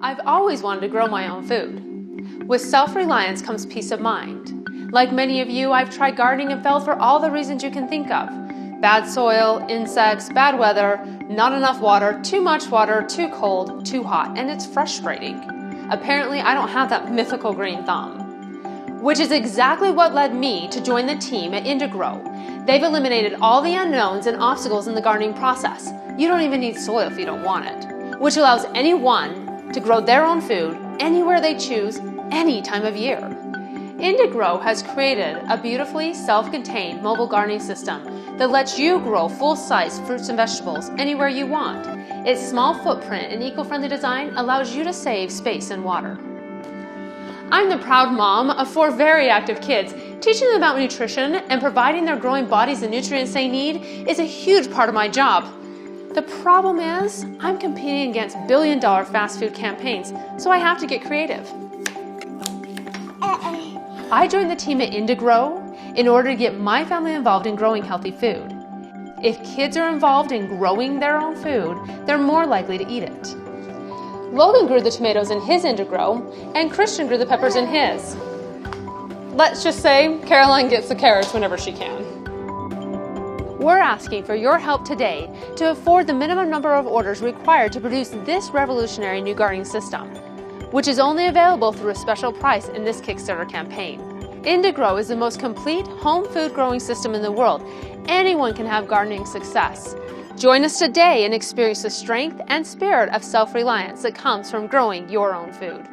I've always wanted to grow my own food. With self-reliance comes peace of mind. Like many of you, I've tried gardening and failed for all the reasons you can think of. Bad soil, insects, bad weather, not enough water, too cold, too hot, and it's frustrating. Apparently, I don't have that mythical green thumb. Which is exactly what led me to join the team at IndieGrow. They've eliminated all the unknowns and obstacles in the gardening process. You don't even need soil if you don't want it, which allows anyone to grow their own food anywhere they choose, any time of year. IndieGrow has created a beautifully self-contained mobile gardening system that lets you grow full-size fruits and vegetables anywhere you want. Its small footprint and eco-friendly design allows you to save space and water. I'm the proud mom of 4 very active kids. Teaching them about nutrition and providing their growing bodies the nutrients they need is a huge part of my job. The problem is, I'm competing against billion-dollar fast food campaigns, so I have to get creative. I joined the team at IndieGrow in order to get my family involved in growing healthy food. If kids are involved in growing their own food, they're more likely to eat it. Logan grew the tomatoes in his IndieGrow, and Christian grew the peppers in his. Let's just say Caroline gets the carrots whenever she can. We're asking for your help today to afford the minimum number of orders required to produce this revolutionary new gardening system, which is only available through a special price in this Kickstarter campaign. IndieGrow is the most complete home food growing system in the world. Anyone can have gardening success. Join us today and experience the strength and spirit of self-reliance that comes from growing your own food.